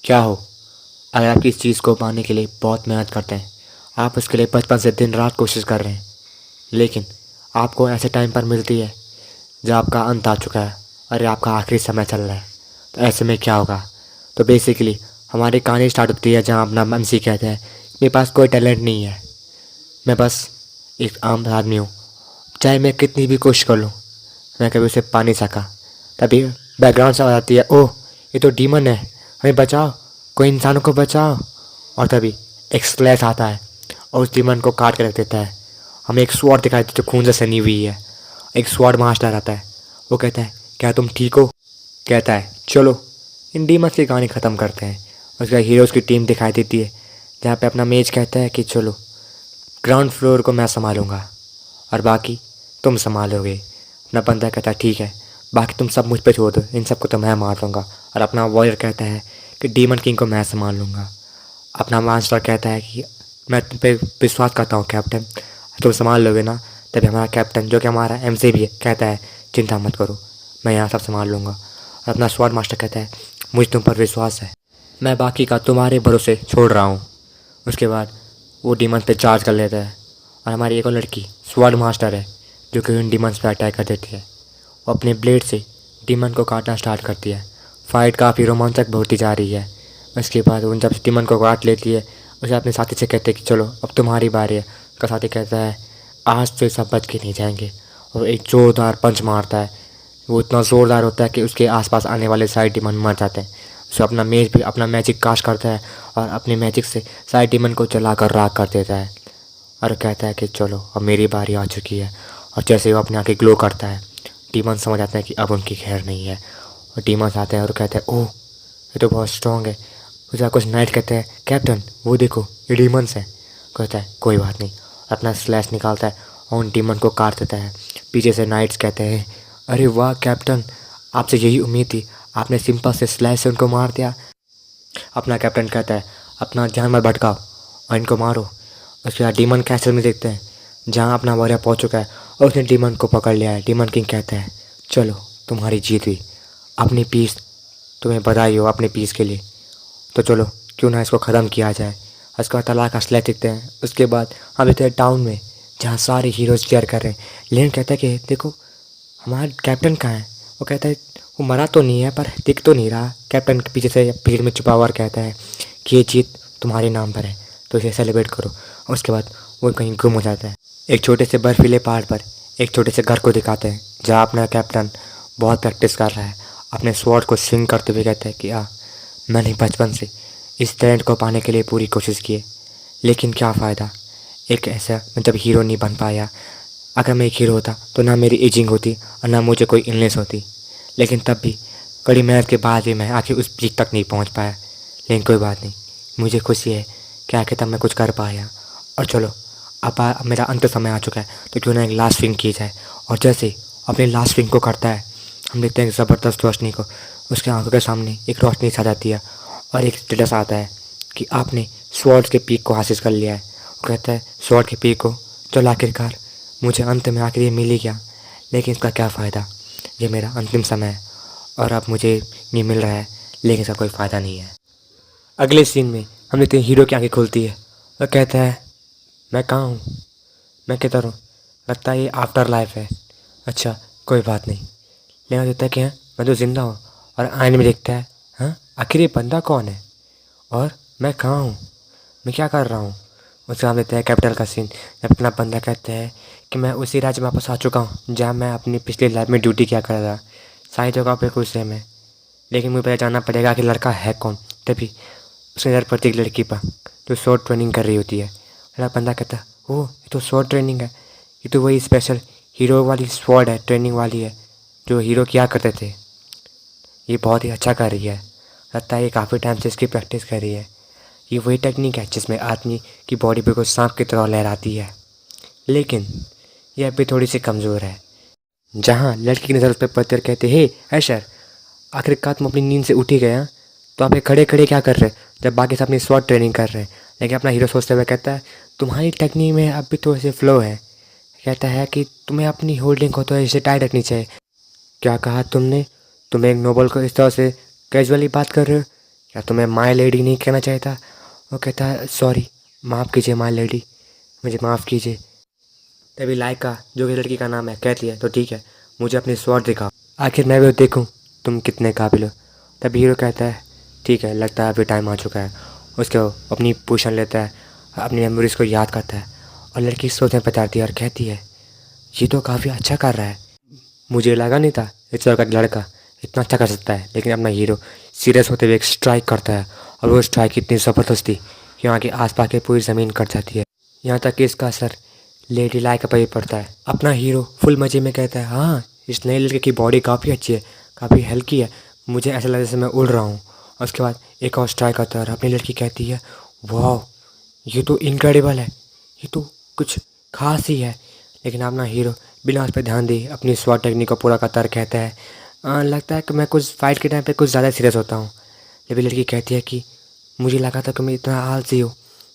क्या हो, अगर आप किसी चीज़ को पाने के लिए बहुत मेहनत करते हैं, आप उसके लिए बचपन से दिन रात कोशिश कर रहे हैं, लेकिन आपको ऐसे टाइम पर मिलती है जब आपका अंत आ चुका है और आपका आखिरी समय चल रहा है, तो ऐसे में क्या होगा। तो बेसिकली हमारी कहानी स्टार्ट होती है जहाँ अपना MC कहता है मेरे पास कोई टैलेंट नहीं है, मैं बस एक आम आदमी हूँ, चाहे मैं कितनी भी कोशिश कर लूँ मैं कभी उसे पा नहीं सका। तभी बैकग्राउंड से आवाज़ आती है, ओह ये तो डीमन है, हमें बचाओ, कोई इंसानों को बचाओ। और तभी एक स्लैश आता है और उस डीमन को काट के रख देता है। हमें एक स्वॉर्ड दिखाई देती है जो खून से सनी हुई है। एक स्वॉर्ड मास्टर आता है, वो कहता है क्या तुम ठीक हो। कहता है चलो इन डीमंस की कहानी ख़त्म करते हैं। उसके बाद हीरोज़ की टीम दिखाई देती है जहाँ पे अपना मेज कहता है कि चलो ग्राउंड फ्लोर को मैं संभालूंगा और बाकी तुम संभालोगे। अपना बंदा कहता है ठीक है, बाकी तुम सब मुझ पे छोड़ दो, इन सबको तो मैं मार दूँगा। और अपना वॉरियर कहता है कि डीमन किंग को मैं संभाल लूँगा। अपना मास्टर कहता है कि मैं तुम पे विश्वास करता हूँ कैप्टन, तुम संभाल लोगे ना। तभी हमारा कैप्टन जो कि हमारा MC भी है कहता है चिंता मत करो, मैं यहाँ सब संभाल लूँगा। और अपना स्वॉर्ड मास्टर कहता है मुझे तुम पर विश्वास है, मैं बाकी का तुम्हारे भरोसे छोड़ रहा हूँ। उसके बाद वो डीमन पे चार्ज कर लेता है और हमारी एक और लड़की स्वॉर्ड मास्टर है जो कि उन डीमंस पे अटैक कर देती है। वो अपने ब्लेड से डीमन को काटना स्टार्ट करती है। फाइट काफ़ी रोमांचक होती जा रही है। उसके बाद उन जब डीमन को काट लेती है, उसे अपने साथी से कहते हैं कि चलो अब तुम्हारी बारी है। उसका साथी कहता है आज तो सब बच के नहीं जाएंगे, और एक जोरदार पंच मारता है। वो इतना ज़ोरदार होता है कि उसके आसपास आने वाले सारे डीमन मर जाते हैं। उसे अपना मेज भी अपना मैजिक कास्ट करता है और अपने मैजिक से सारे डीमन को जलाकर राख कर देता है और कहता है कि चलो अब मेरी बारी आ चुकी है। और जैसे वो अपने आँखें ग्लो करता है, डीमन समझ आते हैं कि अब उनकी खैर नहीं है। और डीमंस आते हैं और कहते हैं ओह ये तो बहुत स्ट्रॉन्ग है। उसका कुछ नाइट कहते हैं कैप्टन वो देखो ये डीमंस है। कहता है कोई बात नहीं, अपना स्लैश निकालता है और उन डीमन को काट देता है। पीछे से नाइट्स कहते हैं अरे वाह कैप्टन, आपसे यही उम्मीद थी, आपने सिंपल से स्लैश से उनको मार दिया। अपना कैप्टन कहता है अपना जान मत भटकाओ और इनको मारो। उसके बाद डीमन कैसल में देखते हैं जहाँ अपना वॉरियर पहुँच चुका है और उसने डीमन को पकड़ लिया है। डीमन किंग कहता है चलो तुम्हारी जीत हुई, अपनी पीस तुम्हें बधाई हो अपने पीस के लिए, तो चलो क्यों ना इसको ख़त्म किया जाए। उसके बाद तलाक का स्लैश दिखते हैं। उसके बाद हम देखते हैं टाउन में जहाँ सारे हीरोज़ चेयर कर रहे हैं। लेन कहता है कि देखो हमारा कैप्टन कहाँ है। वो कहता है वो मरा तो नहीं है पर दिख तो नहीं रहा। कैप्टन के पीछे से भीड़ में छुपा हुआ कहता है कि ये जीत तुम्हारे नाम पर है तो इसे सेलिब्रेट करो। और उसके बाद वो कहीं गुम हो जाता है। एक छोटे से बर्फीले पहाड़ पर एक छोटे से घर को दिखाते हैं जहाँ अपना कैप्टन बहुत प्रैक्टिस कर रहा है। अपने स्वॉर्ड को स्विंग करते हुए कहता है कि मैंने बचपन से इस टैलेंट को पाने के लिए पूरी कोशिश की है, लेकिन क्या फ़ायदा, एक ऐसा मैं जब हीरो नहीं बन पाया। अगर मैं एक हीरो होता तो ना मेरी एजिंग होती और ना मुझे कोई इलनेस होती, लेकिन तब भी कड़ी मेहनत के बाद भी मैं आखिर उस पीक तक नहीं पहुंच पाया। लेकिन कोई बात नहीं, मुझे खुशी है कि आखिर तब मैं कुछ कर पाया। और चलो अब मेरा अंत समय आ चुका है तो क्यों ना एक लास्ट स्विंग की जाए। और जैसे अपने लास्ट स्विंग को करता है हम देखते हैं ज़बरदस्त रोशनी को, उसके आंखों के सामने एक रोशनी छा जाती है और एक स्टेटस आता है कि आपने स्वॉर्ड के पीक को हासिल कर लिया है। वो कहता है स्वॉर्ड के पीक को चलो आखिरकार मुझे अंत में आखिर ये मिल ही गया, लेकिन इसका क्या फ़ायदा, ये मेरा अंतिम समय है और अब मुझे ये मिल रहा है लेकिन इसका कोई फ़ायदा नहीं है। अगले सीन में हम देखते हैं हीरो की आंखें खुलती है और कहता है मैं कहाँ हूँ, मैं किधर हूँ, लगता है ये आफ्टर लाइफ है। अच्छा कोई बात नहीं। लेकिन देता है कि हाँ मैं तो ज़िंदा हूँ। और आईने में देखता है हाँ आखिर ये बंदा कौन है और मैं कहाँ हूँ, मैं क्या कर रहा हूँ। उसके बाद देता है कैपिटल का सीन जब अपना बंदा कहता है कि मैं उसी राज्य में वापस आ चुका हूँ जहाँ मैं अपनी पिछली लाइफ में ड्यूटी किया कर रहा था। सारी जगह पे कुछ सेम है लेकिन मुझे पहले जानना पड़ेगा कि लड़का है कौन। तभी उसकी नज़र पड़ती है एक लड़की पर जो शॉर्ट ट्रेनिंग कर रही होती है। मेरा बंदा कहता है ओह ये तो शॉर्ट ट्रेनिंग है, ये तो वही स्पेशल हीरो वाली स्वॉर्ड है, ट्रेनिंग वाली है जो हीरो किया करते थे। ये बहुत ही अच्छा कर रही है, लगता है ये काफ़ी टाइम से इसकी प्रैक्टिस कर रही है। ये वही टेक्निक है जिसमें आदमी की बॉडी बिल्कुल सांप की तरह लहराती है, लेकिन यह अभी थोड़ी सी कमज़ोर है। जहाँ लड़की की नज़र उस पर पड़ती और कहते हे ऐशर, आखिरकार तुम अपनी नींद से उठ ही गए हैं, तो आप ये खड़े खड़े क्या कर रहे हैं जब बाकी सब अपनी स्वॉर्ड ट्रेनिंग कर रहे हैं। लेकिन अपना हीरो सोचते हुए कहता है तुम्हारी टेक्निक में अब भी थोड़े से फ्लो है। कहता है कि तुम्हें अपनी होल्डिंग को तो ऐसे टाइट रखनी चाहिए। क्या कहा तुमने, तुम एक नोबल को इस तरह से कैजुअली बात कर रहे हो, क्या तुम्हें माय लेडी नहीं कहना चाहिए था? वो कहता है सॉरी, माफ़ कीजिए माय लेडी, मुझे माफ़ कीजिए। तभी लाइका, जो कि लड़की का नाम है, कहती है तो ठीक है, मुझे अपनी स्वॉर्ड दिखाओ, आखिर मैं भी देखूं तुम कितने काबिल हो। तभी हीरो कहता है ठीक है, लगता है अभी टाइम आ चुका है। उसके वो अपनी पोजीशन लेता है, अपनी मेमोरीज़ को याद करता है और लड़की सोच में बताती है और कहती है ये तो काफ़ी अच्छा कर रहा है, मुझे लगा नहीं था इस तरह का लड़का इतना अच्छा कर सकता है। लेकिन अपना हीरो सीरियस होते हुए एक स्ट्राइक करता है और वो स्ट्राइक इतनी ज़बरदस्त थी कि वहाँ के आसपास की पूरी ज़मीन कट जाती है, यहाँ तक कि इसका असर लेडी लाइका पर भी पड़ता है। अपना हीरो फुल मज़े में कहता है हाँ, इस नए लड़के की बॉडी काफ़ी अच्छी है, काफ़ी हल्की है, मुझे ऐसा लगा जैसे मैं उड़ रहा हूँ। और उसके बाद एक और स्ट्राइक आता है और अपनी लड़की कहती है वाह, ये तो इनक्रेडिबल है, ये तो कुछ खास ही है। लेकिन अपना हीरो बिना उस पर ध्यान दिए अपनी स्वॉट टेक्निक को पूरा करता कहता है लगता है कि मैं कुछ फाइट के टाइम पे कुछ ज़्यादा सीरियस होता हूँ। लेकिन लड़की कहती है कि मुझे लगा था कि मैं इतना आलसी हो,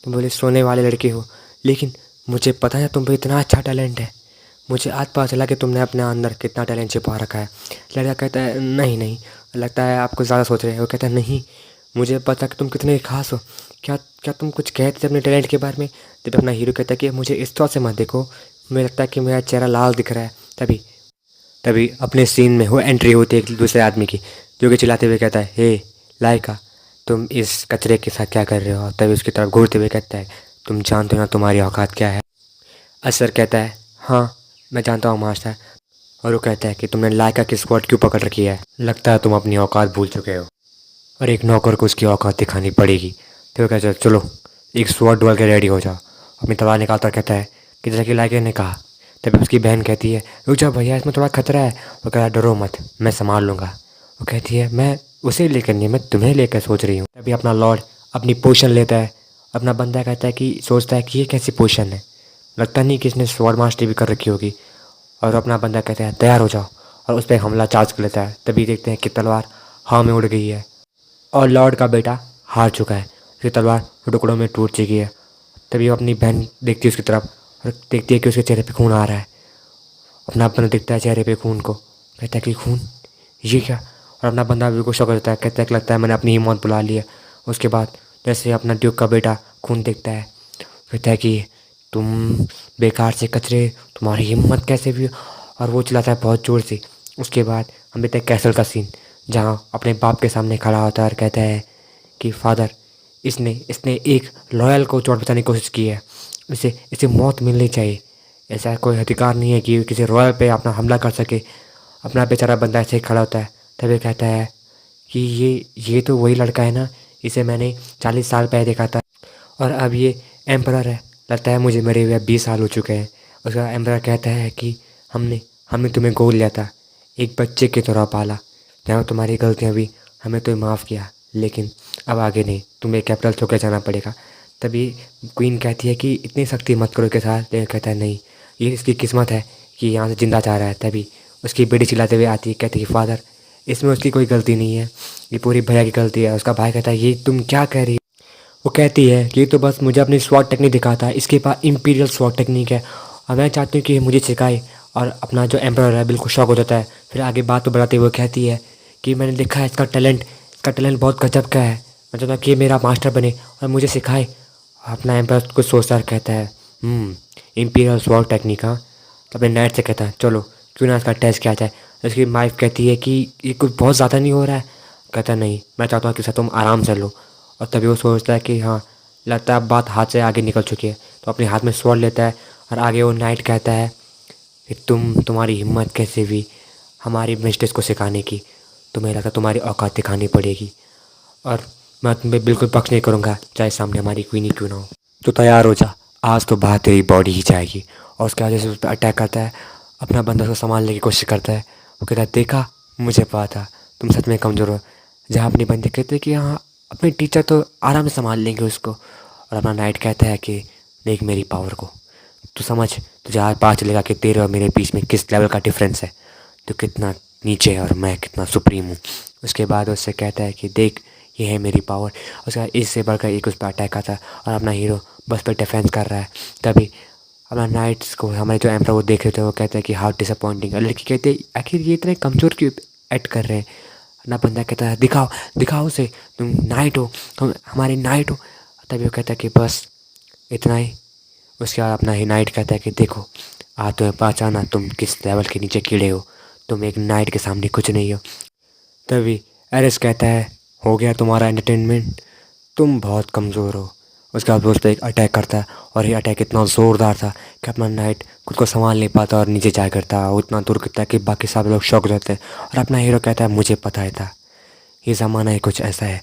तुम बोले सोने वाले लड़के हो, लेकिन मुझे पता है तुम पे इतना अच्छा टैलेंट है, मुझे आज पता चला कि तुमने अपने अंदर कितना टैलेंट छिपा रखा है। लड़का कहता है नहीं नहीं, लगता है आप कुछ ज़्यादा सोच रहे हो। वो कहता है नहीं, मुझे पता कि तुम कितने खास हो, क्या क्या तुम कुछ कहते थे अपने टैलेंट के बारे में। तब अपना हीरो कहता है कि मुझे इस तरह से मत देखो, मुझे लगता है कि मेरा चेहरा लाल दिख रहा है। तभी तभी अपने सीन में वो एंट्री होती है एक दूसरे आदमी की, जो कि चिल्लाते हुए कहता है हे लाइका, तुम इस कचरे के साथ क्या कर रहे हो। तभी उसकी तरफ घूरते हुए कहता है तुम जानते हो ना तुम्हारी औकात क्या है। असर कहता है हाँ मैं जानता हूँ मास्टर। और वो कहता है कि तुमने लाइका की स्क्वाड क्यों पकड़ रखी है, लगता है तुम अपनी औकात भूल चुके हो और एक नौकर को उसकी औकात दिखानी पड़ेगी। तो वो कहता है चलो एक स्वॉर्ड डुअल के रेडी हो जाओ। अपनी तलवार निकालता कहता है कि जैसा कि लाइका ने कहा। तभी उसकी बहन कहती है रुक जाओ भैया, इसमें थोड़ा खतरा है। वो कहता है डरो मत, मैं संभाल लूँगा। वो कहती है मैं उसे लेकर नहीं, मैं तुम्हें लेकर सोच रही हूँ। तभी अपना लॉर्ड अपनी पोजीशन लेता है, अपना बंदा कहता है कि सोचता है कि ये कैसी पोजीशन है, लगता नहीं कि इसने स्वॉर्ड मास्टरी भी कर रखी होगी। और अपना बंदा कहता है तैयार हो जाओ और उस पर हमला चार्ज कर लेता है। तभी देखते हैं कि तलवार हवा में उड़ गई है और लॉर्ड का बेटा हार चुका है, उसकी तलवार टुकड़ों में टूट चुकी है। तभी वो अपनी बहन देखती है उसकी तरफ और देखती है कि उसके चेहरे पे खून आ रहा है। अपना बंदा देखता है चेहरे पे खून को, कहता है कि खून, ये क्या। और अपना बंदा बिल्कुल शौक होता है, कहता है कि लगता है मैंने अपनी ही मौत बुला ली है। उसके बाद जैसे अपना ड्यूक का बेटा खून देखता है, कहता है कि तुम बेकार से कचरे, तुम्हारी हिम्मत कैसे भी। और वो चिल्लाता है बहुत ज़ोर से। उसके बाद हम देखते हैं कैसल का सीन, जहाँ अपने बाप के सामने खड़ा होता है और कहता है कि फादर, इसने इसने एक लॉयल को चोट पहुँचाने की कोशिश की है, इसे इसे मौत मिलनी चाहिए। ऐसा कोई अधिकार नहीं है कि किसी रॉयल पे अपना हमला कर सके। अपना बेचारा बंदा ऐसे ही खड़ा होता है। तभी कहता है कि ये तो वही लड़का है ना, इसे मैंने 40 साल पहले देखा था और अब ये एम्परर है, लगता है मुझे मरे हुए 20 साल हो चुके हैं। उसका एम्परर कहता है कि हमने हमने तुम्हें गोद लिया था, एक बच्चे की तरह पाला, जहाँ तुम्हारी गलतियाँ भी हमें तो माफ़ किया, लेकिन अब आगे नहीं, तुम्हें कैपिटल छोड़कर जाना पड़ेगा। तभी क्वीन कहती है कि इतनी सख्ती मत करो के साथ, लेकिन कहता है नहीं, ये इसकी किस्मत है कि यहाँ से जिंदा जा रहा है। तभी उसकी बेटी चिल्लाते हुए आती है, कहती है फादर, इसमें उसकी कोई गलती नहीं है, ये पूरी भैया की गलती है। उसका भाई कहता है ये तुम क्या कह रही। वो कहती है कि ये तो बस मुझे अपनी स्वॉट टेक्निक दिखाता है, इसके पास इम्पीरियल स्वॉट टेक्निक है और मैं चाहती हूँ कि ये मुझे सिखाए। और अपना जो एम्परर है बिल्कुल शौक हो जाता है। फिर आगे बात तो बढ़ाते हुए कहती है कि मैंने देखा है इसका टैलेंट बहुत गजब का है, मैं चाहता हूँ कि ये मेरा मास्टर बने और मुझे सिखाए। अपना एम्परर कुछ सोचता कहता है इम्पीरियल स्वॉट टेक्निक, हाँ। तो अपने नाइट से कहता है चलो क्यों ना इसका टेस्ट किया जाए। उसकी वाइफ कहती है कि ये कुछ बहुत ज़्यादा नहीं हो रहा है। कहता नहीं, मैं चाहता हूँ कि सर तुम आराम से लो। और तभी वो सोचता है कि हाँ, लगता है बात हाथ से आगे निकल चुकी है, तो अपने हाथ में स्वॉर्ड लेता है और आगे वो नाइट कहता है कि तुम्हारी हिम्मत कैसे हुई हमारी मिस्टेस को सिखाने की, तुम्हें लगता तुम्हारी औकात दिखानी पड़ेगी और मैं तुम्हें बिल्कुल पक्ष नहीं करूँगा, चाहे सामने हमारी क्वीन ही क्यों ना हो। तो तैयार हो जा, आज तो बाहर तेरी बॉडी ही जाएगी। और उसके वजह से उस पर अटैक करता है। अपना बंदा उसको संभालने की कोशिश करता है। वो कहता है देखा, मुझे पता था तुम सच में कमज़ोर हो। जहाँ अपनी बंदी कहते हैं कि हाँ अपने टीचर तो आराम से संभाल लेंगे उसको। और अपना नाइट कहता है कि देख मेरी पावर को, तू समझ, तुझे आज पता चलेगा कि तेरे और मेरे बीच में किस लेवल का डिफरेंस है, तो कितना नीचे है और मैं कितना सुप्रीम हूँ। उसके बाद उससे कहता है कि देख ये है मेरी पावर। उसके बाद इससे बढ़कर एक उस पर अटैक आता है और अपना हीरो बस पर डिफेंस कर रहा है। तभी अपना नाइट्स को हमारे जो एम्पर वो देख रहे थे, वो कहते हैं कि हाउ डिसअपॉइंटिंग। और लड़की कहते हैं आखिर ये इतने कमज़ोर क्यों एक्ट कर रहे हैं, अपना बंदा कहता है दिखाओ दिखाओ उसे, तुम नाइट हो, तुम हमारी नाइट हो। तभी वो कहता है कि बस इतना ही। उसके बाद अपना ही नाइट कहता है कि देखो आज तुम्हें पहचाना तुम किस लेवल के नीचे कीड़े हो, तुम एक नाइट के सामने कुछ नहीं हो। तभी एरिस कहता है हो गया तुम्हारा एंटरटेनमेंट, तुम बहुत कमज़ोर हो। उसके बाद वो उस पर एक अटैक करता है और ये अटैक इतना ज़ोरदार था कि अपना नाइट खुद को संभाल नहीं पाता और नीचे जाया करता है। वो इतना दूर गिरता है कि बाकी सब लोग शॉक हो जाते हैं और अपना हीरो कहता है मुझे पता ही था, ये ज़माना ही कुछ ऐसा है,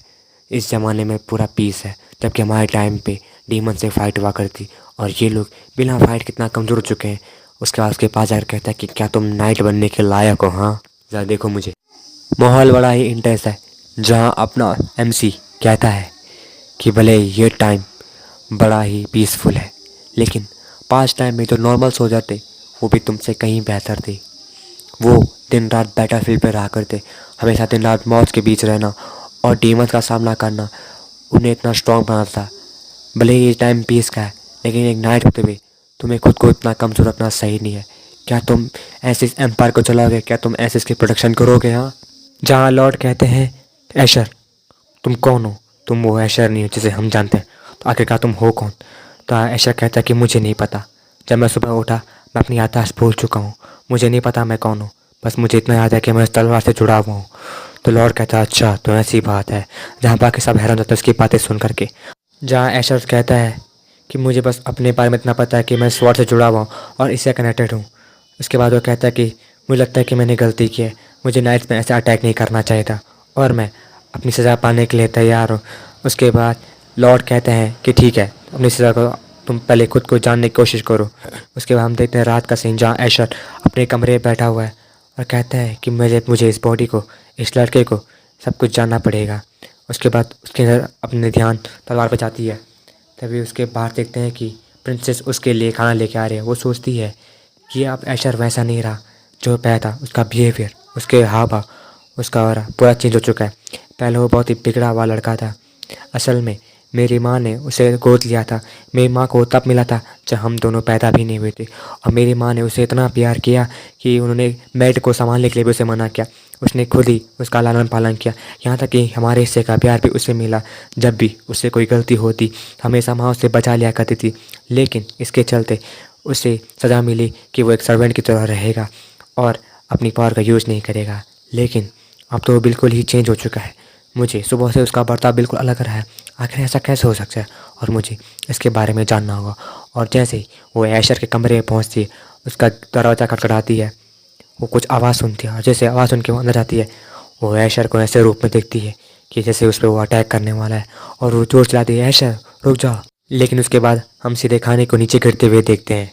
इस ज़माने में पूरा पीस है, जबकि हमारे टाइम पे डीमन से फाइट हुआ करती और ये लोग बिना फाइट कितना कमज़ोर हो चुके हैं। उसके बाद उसके पास जाकर कहता है कि क्या तुम नाइट बनने के लायक हो, हाँ ज़रा देखो मुझे। माहौल बड़ा ही इंटेंस है जहाँ अपना एमसी कहता है कि भले ये टाइम बड़ा ही पीसफुल है, लेकिन पास्ट टाइम में जो नॉर्मल्स हो जाते वो भी तुमसे कहीं बेहतर थे। वो दिन रात बैटलफील्ड पे रहा करते, हमेशा दिन रात मौत के बीच रहना और डीमंस का सामना करना उन्हें इतना स्ट्रॉन्ग बनाता था। भले ही ये टाइम पीस का है, लेकिन एक नाइट होते हुए तुम्हें खुद को इतना कमज़ोर रखना सही नहीं है। क्या तुम एसिस एम्पायर को चलाओगे, क्या तुम एसिस की प्रोटेक्शन करोगे? हाँ। जहाँ लॉर्ड कहते हैं एशर तुम कौन हो, तुम वो एशर नहीं हो जिसे हम जानते हैं, तो आखिरकार तुम हो कौन? तो एशर कहता है कि मुझे नहीं पता, जब मैं सुबह उठा मैं अपनी याददाश्त भूल चुका हूँ, मुझे नहीं पता मैं कौन हूँ, बस मुझे इतना याद है कि मैं इस तलवार से जुड़ा हुआ हूँ। तो लॉर्ड कहता है अच्छा तो ऐसी बात है, जहाँ बाकी सब हैरान होते हैं उसकी बातें सुन करके। जहाँ एशर कहता है कि मुझे बस अपने बारे में इतना पता है कि मैं स्वॉर्ड से जुड़ा हुआ हूँ और इससे कनेक्टेड हूँ। उसके बाद वो कहता है कि मुझे लगता है कि मैंने गलती की है, मुझे नाइट्स में ऐसा अटैक नहीं करना चाहिए था और मैं अपनी सज़ा पाने के लिए तैयार हूँ। उसके बाद लॉर्ड कहते हैं कि ठीक है अपनी सज़ा को तुम पहले खुद को जानने की कोशिश करो। उसके बाद हम देखते हैं रात का सीन जहाँ एशर अपने कमरे में बैठा हुआ है और कहता है कि मुझे इस बॉडी को, इस लड़के को सब कुछ जानना पड़ेगा। उसके बाद उसके अंदर अपने ध्यान तलवार पर जाती है। तभी उसके बाहर देखते हैं कि प्रिंसेस उसके लिए खाना लेके आ रही है। वो सोचती है कि अब एशर वैसा नहीं रहा जो पहले था, उसका बिहेवियर, उसके हाव भाव, उसका और पूरा चेंज हो चुका है। पहले वो बहुत ही बिगड़ा हुआ लड़का था। असल में मेरी माँ ने उसे गोद लिया था, मेरी माँ को तब मिला था जब हम दोनों पैदा भी नहीं हुए थे, और मेरी माँ ने उसे इतना प्यार किया कि उन्होंने मेड को संभालने के लिए भी उसे मना किया। उसने खुद ही उसका लालन पालन किया, यहाँ तक कि हमारे हिस्से का प्यार भी उसे मिला। जब भी उससे कोई गलती होती हमेशा माँ उसे बचा लिया करती थी, लेकिन इसके चलते उसे सज़ा मिली कि वो एक सर्वेंट की तरह रहेगा और अपनी पावर का यूज़ नहीं करेगा। लेकिन अब तो वो बिल्कुल ही चेंज हो चुका है। मुझे सुबह से उसका बर्ताव बिल्कुल अलग रहा है, आखिर ऐसा कैसे हो सकता है, और मुझे इसके बारे में जानना होगा। और जैसे ही वो ऐशर के कमरे में पहुंचती है, उसका दरवाज़ा खटखटाती है, वो कुछ आवाज़ सुनती है और जैसे आवाज़ सुन के वो अंदर जाती है, वो ऐशर को ऐसे रूप में देखती है कि जैसे उस पर वो अटैक करने वाला है और वो जोर चलाती है ऐशर रुक जाओ। लेकिन उसके बाद हम सीधे खाने को नीचे गिरते हुए देखते हैं।